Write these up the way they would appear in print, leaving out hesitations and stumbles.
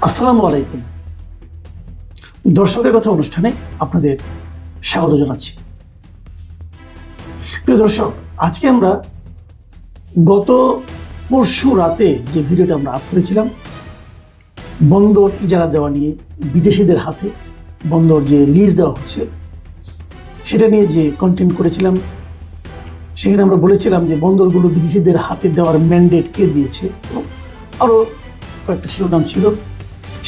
আসসালামু আলাইকুম। দর্শকের কথা অনুষ্ঠানে আপনাদের স্বাগত জানাচ্ছি। প্রিয় দর্শক, আজকে আমরা গত পরশু রাতে যে ভিডিওটা আমরা আপ করেছিলাম বন্দর ইজারা দেওয়া নিয়ে, বিদেশিদের হাতে বন্দর যে লিজ দেওয়া হচ্ছে সেটা নিয়ে যে কন্টেন্ট করেছিলাম, সেখানে আমরা বলেছিলাম যে বন্দরগুলো বিদেশিদের হাতে দেওয়ার ম্যান্ডেট কে দিয়েছে, আরও কয়েকটা শিরোনাম ছিল।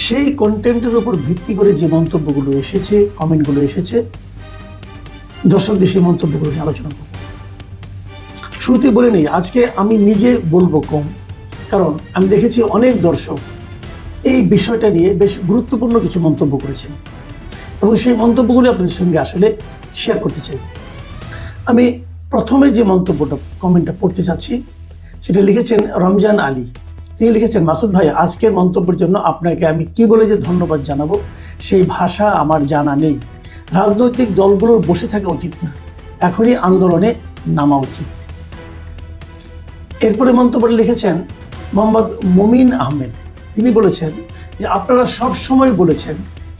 সেই কন্টেন্টের উপর ভিত্তি করে যে মন্তব্যগুলো এসেছে, কমেন্টগুলো এসেছে, দর্শকদের সেই মন্তব্যগুলো নিয়ে আলোচনা করব। শুরুতে বলে নেই, আজকে আমি নিজে বলবো কম, কারণ আমি দেখেছি অনেক দর্শক এই বিষয়টা নিয়ে বেশ গুরুত্বপূর্ণ কিছু মন্তব্য করেছেন এবং সেই মন্তব্যগুলো আপনাদের সঙ্গে আসলে শেয়ার করতে চাই। আমি প্রথমে যে মন্তব্যটা, কমেন্টটা পড়তে চাচ্ছি, সেটা লিখেছেন রমজান আলী। তিনি লিখেছেন, মাসুদ ভাই, আজকের মন্তব্যের জন্য আপনাকে আমি কি বলে যে ধন্যবাদ জানাবো সেই ভাষা আমার জানা নেই। রাজনৈতিক দলগুলোর বসে থাকা উচিত না, এখনই আন্দোলনে নামা উচিত। এরপরে মন্তব্য লিখেছেন মোহাম্মদ মুমিন আহমেদ। তিনি বলেছেন যে আপনারা সব সময় বলেছেন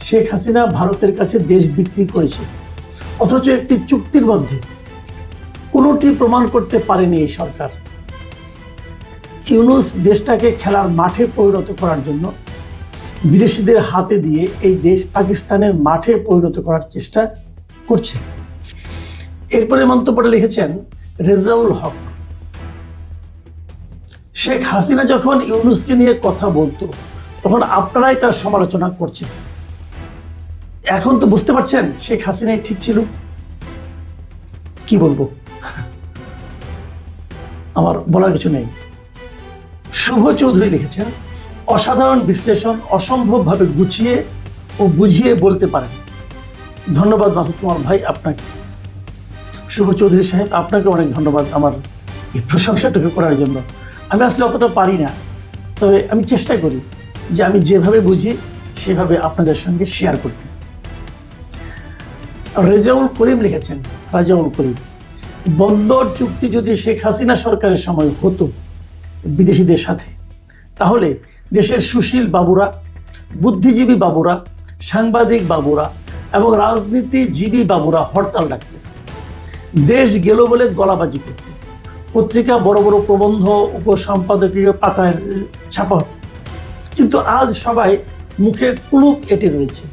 শেখ হাসিনা ভারতের কাছে দেশ বিক্রি করেছে, অথচ একটি চুক্তির মধ্যে কোনোটি প্রমাণ করতে পারেনি এই সরকার। ইউনূস দেশটাকে খেলার মাঠে পরিণত করার জন্য বিদেশিদের হাতে দিয়ে এই দেশ পাকিস্তানের মাঠে পরিণত করার চেষ্টা করছে। এরপরে মন্তব্যটা লিখেছেন রেজাউল হক। শেখ হাসিনা যখন ইউনূসকে নিয়ে কথা বলতো তখন আপনারাই তার সমালোচনা করছেন। এখন তো বুঝতে পারছেন শেখ হাসিনাই ঠিক ছিল। কি বলবো, আমার বলার কিছু নেই। শুভ চৌধুরী লিখেছেন, অসাধারণ বিশ্লেষণ, অসম্ভবভাবে গুছিয়ে ও বুঝিয়ে বলতে পারেন। ধন্যবাদ মাসুদ কুমার ভাই আপনাকে। শুভ চৌধুরী সাহেব, আপনাকে অনেক ধন্যবাদ আমার এই প্রশংসাটুকু করার জন্য। আমি আসলে অতটা পারি না, তবে আমি চেষ্টা করি যে আমি যেভাবে বুঝি সেভাবে আপনাদের সঙ্গে শেয়ার করতে। রেজাউল করিম লিখেছেন, রাজাউল করিম, বন্দর চুক্তি যদি শেখ হাসিনা সরকারের সময় হতো বিদেশিদের সাথে, তাহলে দেশের সুশীল বাবুরা, বুদ্ধিজীবী বাবুরা, সাংবাদিক বাবুরা এবং রাজনীতিজীবী বাবুরা হরতাল ডাকত, দেশ গেল বলে গলাবাজি করত, পত্রিকা বড় বড় প্রবন্ধ উপসম্পাদকীয় পাতায় ছাপা হতো। কিন্তু আজ সবাই মুখে কুলুপ এঁটে রয়েছে,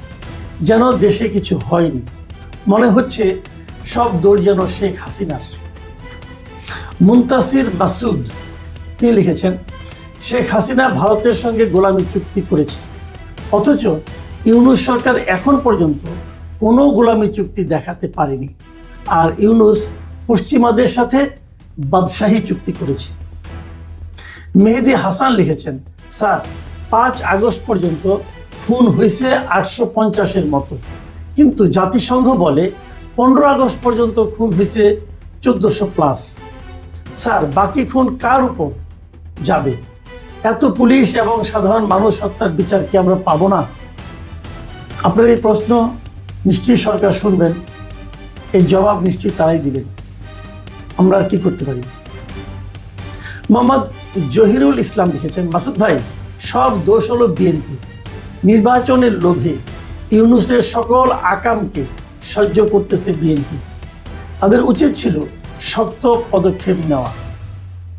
যেন দেশে কিছু হয়নি। মনে হচ্ছে সব দোষ যেন শেখ হাসিনার। মুনতাসির মাসুদ তিনি লিখেছেন, শেখ হাসিনা ভারতের সঙ্গে গোলামি চুক্তি করেছে, অথচ ইউনূস সরকার এখন পর্যন্ত কোনো গোলামি চুক্তি দেখাতে পারেনি। আর ইউনূস পশ্চিমাদের সাথে বাদশাহী চুক্তি করেছে। মেহেদি হাসান লিখেছেন, স্যার, 5 আগস্ট পর্যন্ত খুন হয়েছে 850-এর মতো, কিন্তু জাতিসংঘ বলে 15 আগস্ট পর্যন্ত খুন হয়েছে 1400+। স্যার, বাকি খুন কার উপর যাবে? এত পুলিশ এবং সাধারণ মানুষ হত্যার বিচার কি আমরা পাবো না? আপনার এই প্রশ্ন নিশ্চয়ই সরকার শুনবেন, এই জবাব নিশ্চয়ই তারাই দিবেন। আমরা আর কি করতে পারি? মোহাম্মদ জহিরুল ইসলাম লিখেছেন, মাসুদ ভাই, সব দোষ হলো বিএনপি। নির্বাচনের লোভে ইউনূসের সকল আকামকে সহ্য করতেছে বিএনপি। তাদের উচিত ছিল শক্ত পদক্ষেপ নেওয়া।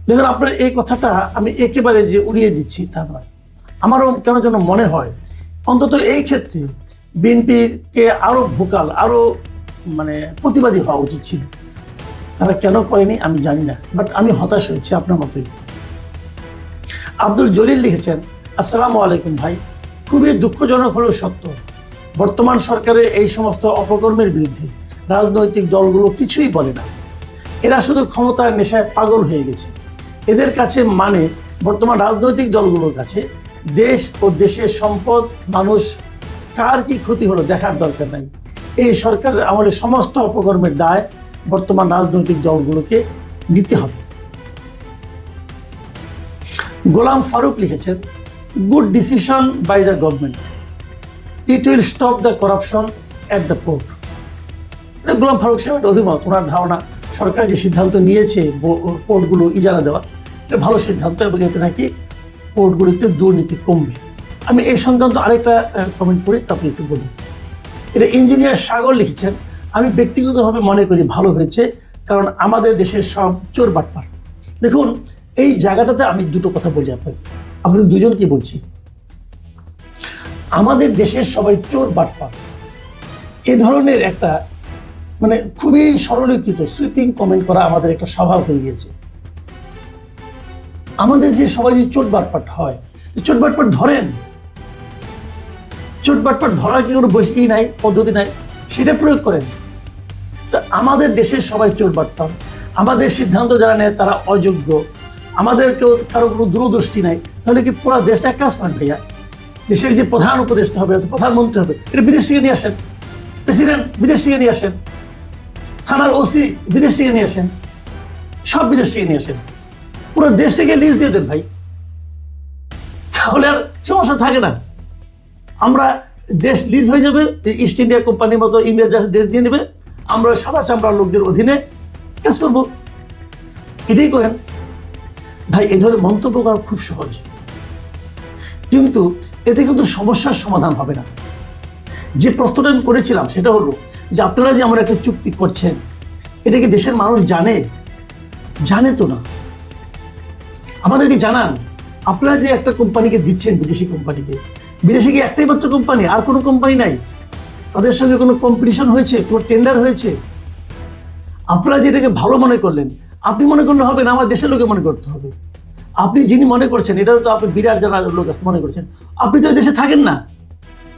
দেখুন, আপনার এই কথাটা আমি একেবারে যে উড়িয়ে দিচ্ছি তা নয়। আমারও কেন যেন মনে হয় অন্তত এই ক্ষেত্রে বিএনপিকে আরও ভোকাল, আরও প্রতিবাদী হওয়া উচিত ছিল। তারা কেন করেনি আমি জানি না, বাট আমি হতাশ হয়েছি আপনার মতোই। আব্দুল জলিল লিখেছেন, আসসালামু আলাইকুম ভাই, খুবই দুঃখজনক হলেও সত্য, বর্তমান সরকারের এই সমস্ত অপকর্মের বিরুদ্ধে রাজনৈতিক দলগুলো কিছুই বলে না। এরা শুধু ক্ষমতার নেশায় পাগল হয়ে গেছে। এদের কাছে বর্তমান রাজনৈতিক দলগুলোর কাছে দেশ ও দেশের সম্পদ, মানুষ কার কি ক্ষতি হলো দেখার দরকার নাই। এই সরকারের আমলে সমস্ত অপকর্মের দায় বর্তমান রাজনৈতিক দলগুলোকে নিতে হবে। গোলাম ফারুক লিখেছেন, good decision by the government, it will stop the corruption at the port. Golam Faruk সাহেবের অভিমত, ওনার ধারণা সরকার যে সিদ্ধান্ত নিয়েছে পোর্টগুলো ইজারা দেওয়ার, এটা ভালো সিদ্ধান্ত এবং এতে নাকি পোর্টগুলিতে দুর্নীতি কমবে। আমি এই সংক্রান্ত আরেকটা কমেন্ট পড়ি, তারপরে একটু বলি। এটা ইঞ্জিনিয়ার সাগর লিখেছেন, আমি ব্যক্তিগতভাবে মনে করি ভালো হয়েছে, কারণ আমাদের দেশের সব চোর বাটপার। দেখুন, এই জায়গাটাতে আমি দুটো কথা বলি আপনাদের দুজনকে বলছি। আমাদের দেশের সবাই চোর বাটপার, এ ধরনের একটা মানে খুবই সরলীকৃত সুইপিং কমেন্ট করা আমাদের একটা স্বভাব হয়ে গিয়েছে। আমাদের যে সবাই যে চোট বাটপাট হয়, চোট বাটপাট ধরেন, চোট বাটপাট ধরার কি কোনো নাই, পদ্ধতি নাই, সেটা প্রয়োগ করেন। তা আমাদের দেশের সবাই চোট বাটপাট, আমাদের সিদ্ধান্ত যারা নেয় তারা অযোগ্য, আমাদের কেউ কারো কোনো দূরদৃষ্টি নাই, তাহলে কি পুরো দেশটা এক কাজ করেন ভাইয়া। দেশের যে প্রধান উপদেষ্টা হবে, প্রধানমন্ত্রী হবে, এটা বিদেশ থেকে নিয়ে আসেন, প্রেসিডেন্ট বিদেশ থেকে নিয়ে আসেন, থানার ওসি বিদেশ থেকে নিয়ে আসেন, সব বিদেশ থেকে নিয়ে আসেন, পুরো দেশটাকে লিজ দিয়ে দেন ভাই, তাহলে আর সমস্যা থাকে না। আমরা দেশ লিজ হয়ে যাবে, ইস্ট ইন্ডিয়া কোম্পানির মতো ইংরেজ দেশ দিয়ে নেবে, আমরা সাদা চামড়ার লোকদের অধীনে কাজ করবো। এটাই করেন ভাই। এই ধরনের মন্তব্য করা খুব সহজ, কিন্তু এতে কিন্তু সমস্যার সমাধান হবে না। যে প্রশ্নটা আমি করেছিলাম সেটা হলো যে আপনারা যে আমরা একটা চুক্তি করছেন, এটা কি দেশের মানুষ জানে তো না। আমাদেরকে জানান, আপনারা যে একটা কোম্পানিকে দিচ্ছেন, বিদেশি কোম্পানিকে, বিদেশে কি একটাই মাত্র কোম্পানি, আর কোনো কোম্পানি নাই? তাদের সঙ্গে কোনো কম্পিটিশন হয়েছে, কোনো টেন্ডার হয়েছে? আপনারা যেটাকে ভালো মনে করলেন, আপনি মনে করলে হবে না, আমার দেশের লোকে মনে করতে হবে। আপনি যিনি মনে করছেন, এটাও তো আপনি বিরাট যারা লোক আছে মনে করছেন, আপনি তো দেশে থাকেন না,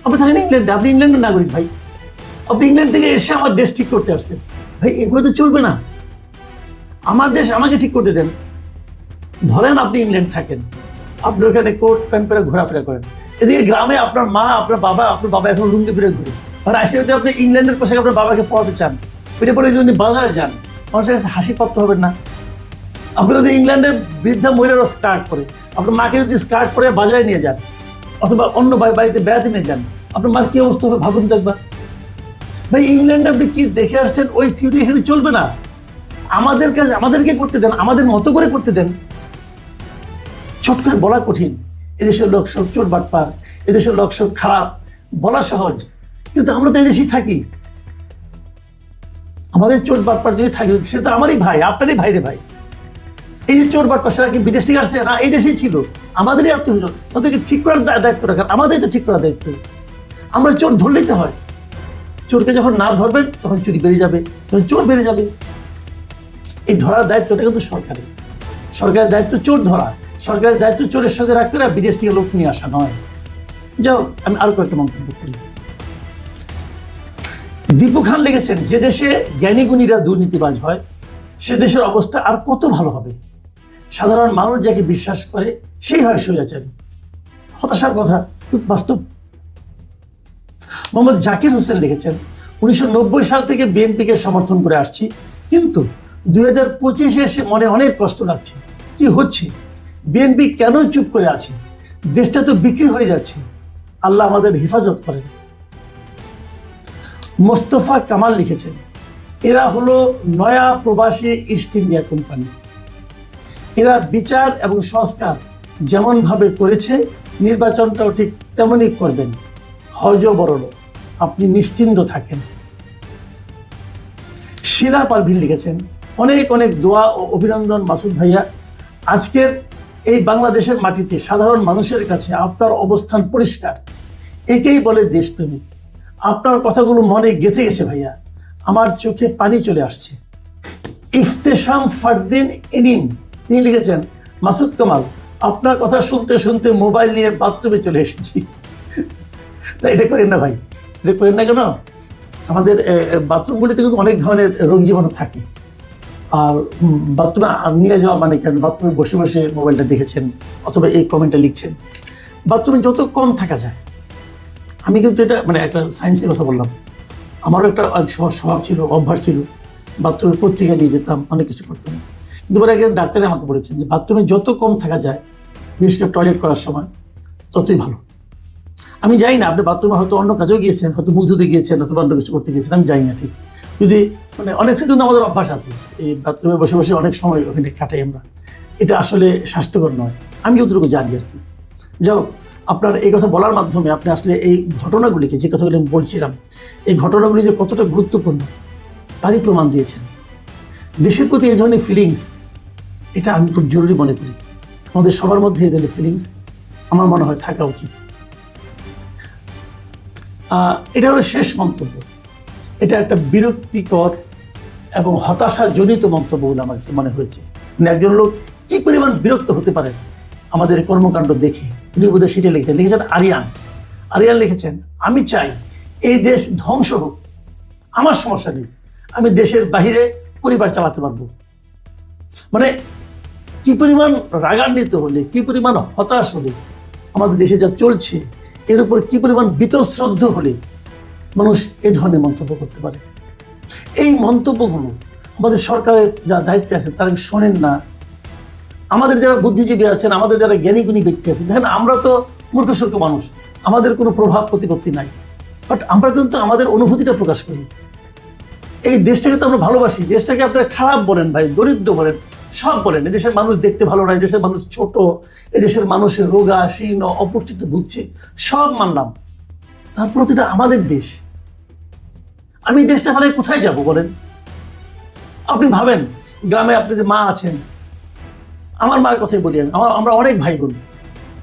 আপনি থাকেন ইংল্যান্ডে, আপনি ইংল্যান্ডের নাগরিক ভাই, আপনি ইংল্যান্ড থেকে এসে আমার দেশ ঠিক করতে আসছেন ভাই, এভাবে তো চলবে না। আমার দেশ আমাকে ঠিক করতে দেন। ধরেন আপনি ইংল্যান্ড থাকেন, আপনি ওখানে কোট প্যান্ট পরে ঘোরাফেরা করেন, এদিকে গ্রামে আপনার মা, আপনার বাবা এখন লুঙ্গি ফিরে ঘুরে, আর আসলে যদি আপনি ইংল্যান্ডের পোশাকে আপনার বাবাকে পড়াতে চান, এটা বলে যদি বাজারে যান, মানুষের কাছে হাসি পাত্র হবেন না? আপনি যদি ইংল্যান্ডের বৃদ্ধা মহিলারও স্কার্ট পরে, আপনার মাকে যদি স্কার্ট পরে বাজারে নিয়ে যান, অথবা অন্য বাড়িতে বেড়াতে নিয়ে যান, আপনার মার কি অবস্থা হবে ভাবুন তো একবার। ভাই, ইংল্যান্ডে আপনি কি দেখে আসছেন, ওই থিওরি এখানে চলবে না। আমাদের কাজ আমাদেরকে করতে দেন, আমাদের মতো করে করতে দেন। ছোট করে বলা কঠিন, এদেশের লোক সব চোর বাটপার, এদেশের লোক সব খারাপ, বলা সহজ, কিন্তু আমরা তো এদেশেই থাকি। আমাদের চোর বাটপার যদি থাকি, সে তো আমারই ভাই, আপনারই ভাইরে ভাই। এই যে চোর বাটপার, সেটা কি বিদেশ থেকে আসছে না? এই দেশেই ছিল, আমাদেরই আত্মীয়, তাদেরকে ঠিক করার দায়িত্ব রাখার আমাদেরই তো ঠিক করার দায়িত্ব। আমরা চোর ধরলেই তো হয়, চোরকে যখন না ধরবেন তখন চুরি বেড়ে যাবে, তখন চোর বেড়ে যাবে। এই ধরার দায়িত্বটা কিন্তু সরকারের দায়িত্ব চোর ধরা, সরকারের দায়িত্ব চোরের সঙ্গে রাখবে না, বিদেশ থেকে লোক নিয়ে আসা নয়। যাও, আমি আরো কয়েকটা মন্তব্য করি। দীপু খান লিখেছেন, যে দেশে জ্ঞানীগুণীরা দুর্নীতিবাজ হয়, সে দেশের অবস্থা আর কত ভালো হবে। সাধারণ মানুষ যাকে বিশ্বাস করে সেই হয় স্বৈরাচারী। হতাশার কথা, কিন্তু বাস্তব। মোহাম্মদ জাকির হোসেন লিখেছেন, 1990 সাল থেকে বিএনপিকে সমর্থন করে আসছি, কিন্তু 2025-এ এসে মনে অনেক কষ্ট লাগছে। কি হচ্ছে? বিএনপি কেন চুপ করে আছে? দেশটা তো বিক্রি হয়ে যাচ্ছে। আল্লাহ আমাদের হেফাজত করেন। মোস্তফা কামাল লিখেছেন, এরা হলো নয়া প্রবাসী ইস্ট ইন্ডিয়া কোম্পানি। এরা বিচার এবং সংস্কার যেমনভাবে করেছে, নির্বাচনটাও ঠিক তেমনই করবেন। হজ বড়, আপনি নিশ্চিন্ত থাকেন। শিলা পারভিন লিখেছেন, অনেক অনেক দোয়া ও অভিনন্দন মাসুদ ভাইয়া। আজকের এই বাংলাদেশের মাটিতে সাধারণ মানুষের কাছে আপনার অবস্থান পরিষ্কার, একেই বলে দেশপ্রেমিক। আপনার কথাগুলো মনে গেঁথে গেছে ভাইয়া, আমার চোখে পানি চলে আসছে। ইফতেশাম ফারদিন ইনিম তিনি লিখেছেন, মাসুদ কামাল, আপনার কথা শুনতে শুনতে মোবাইল নিয়ে বাথরুমে চলে এসেছি। না, এটা করেন না ভাই, এটা করেন না। কেন? আমাদের বাথরুমগুলিতে কিন্তু অনেক ধরনের রোগ জীবাণু থাকে, আর বাথরুমে নিয়ে যাওয়া মানে কেন, বাথরুমে বসে বসে মোবাইলটা দেখেছেন অথবা এই কমেন্টটা লিখছেন। বাথরুমে যত কম থাকা যায়, আমি কিন্তু এটা মানে একটা সায়েন্সের কথা বললাম, আমারও একটা স্বভাব ছিল, অভ্যাস ছিল, বাথরুমে পত্রিকা নিয়ে যেতাম, অনেক কিছু করতাম। কিন্তু পরে একজন ডাক্তারে আমাকে বলেছেন যে বাথরুমে যত কম থাকা যায়, বিশেষ করে টয়লেট করার সময়, ততই ভালো। আমি যাই না, আপনি বাথরুমে হয়তো অন্য কাজেও গিয়েছেন, হয়তো মুখ ধুতে গিয়েছেন, অথবা অন্য কিছু করতে গিয়েছেন, আমি যাই না ঠিক। যদি মানে অনেক কিন্তু আমাদের অভ্যাস আছে, এই বাথরুমে বসে বসে অনেক সময় ওখানে কাটাই আমরা, এটা আসলে স্বাস্থ্যকর নয়। আমি যতটুকু জানি আর কি। যাও, আপনার এই কথা বলার মাধ্যমে আপনি আসলে এই ঘটনাগুলিকে, যে কথাগুলি আমি বলছিলাম, এই ঘটনাগুলি যে কতটা গুরুত্বপূর্ণ তারই প্রমাণ দিয়েছেন। দেশের প্রতি এই ধরনের ফিলিংস, এটা আমি খুব জরুরি মনে করি। আমাদের সবার মধ্যে এই ধরনের ফিলিংস আমার মনে হয় থাকা উচিত। এটা হলো শেষ মন্তব্য। এটা একটা বিরক্তিকর এবং হতাশাজনিত মন্তব্য বলে আমার কাছে মনে হয়েছে। মানে একজন লোক কি পরিমাণ বিরক্ত হতে পারেন আমাদের কর্মকাণ্ড দেখে, উনি বোধহয় সেটা লিখেছেন আরিয়ান লিখেছেন, আমি চাই এই দেশ ধ্বংস হোক, আমার সমস্যা নেই, আমি দেশের বাহিরে পরিবার চালাতে পারবো। মানে কি পরিমাণ রাগান্বিত হলে, কি পরিমাণ হতাশ হলে, আমাদের দেশে যা চলছে এর উপর কি পরিমাণ বীতশ্রদ্ধ হলে মানুষ এই ধরনের মন্তব্য করতে পারে। এই মন্তব্যগুলো আমাদের সরকারের যা দায়িত্বে আছেন তারা শোনেন না। আমাদের যারা বুদ্ধিজীবী আছেন, আমাদের যারা জ্ঞানীগুণী ব্যক্তি আছেন, দেখেন আমরা তো মূর্খসূর্খ মানুষ, আমাদের কোনো প্রভাব প্রতিপত্তি নাই, বাট আমরা কিন্তু আমাদের অনুভূতিটা প্রকাশ করি। এই দেশটাকে তো আমরা ভালোবাসি। দেশটাকে আপনারা খারাপ বলেন ভাই, দরিদ্র বলেন, সব বলেন, এদেশের মানুষ দেখতে ভালো না, এদেশের মানুষ ছোট, এদেশের মানুষের রোগা শীর্ণ অপুষ্টিতে ভুগছে, সব মানলাম। তারপর তো এটা আমাদের দেশ। আমি এই দেশটা ফেলে কোথায় যাব বলেন? আপনি ভাবেন গ্রামে আপনি যে মা আছেন, আমার মার কথাই বলি আমি, আমরা অনেক ভাই বোন,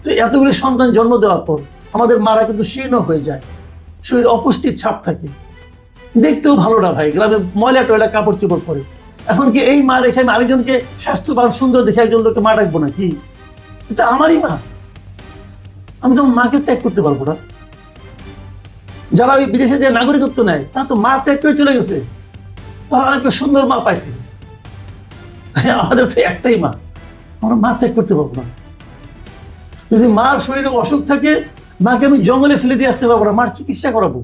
তো এতগুলি সন্তান জন্ম দেওয়ার পর আমাদের মারা কিন্তু শীর্ণ হয়ে যায়, শরীর অপুষ্টির ছাপ থাকে, দেখতেও ভালো না ভাই, গ্রামে ময়লা টয়লা কাপড় চোপড় পরে। এখন কি এই মা রেখে আমি আরেকজনকে স্বাস্থ্যবান সুন্দর দেখে একজন লোককে মা ডাকবো নাকি? এটা আমারই মা, আমি তো মাকে ত্যাগ করতে পারবো না। যারা ওই বিদেশে যে নাগরিকত্ব নেয় তারা তো মা ত্যাগ করে চলে গেছে, তারা অনেকটা সুন্দর মা পাইছে। আমাদের তো একটাই মা, আমরা মা ত্যাগ করতে পারবো না। যদি মার শরীরে অসুখ থাকে, মাকে আমি জঙ্গলে ফেলে দিয়ে আসতে পারবো না, মার চিকিৎসা করাবো।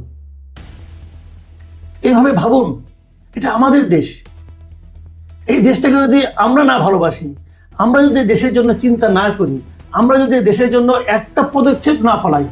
এইভাবে ভাবুন, এটা আমাদের দেশ। এই দেশটাকে যদি আমরা না ভালোবাসি, আমরা যদি দেশের জন্য চিন্তা না করি, আমরা যদি দেশের জন্য একটা পদক্ষেপ না ফেলাই,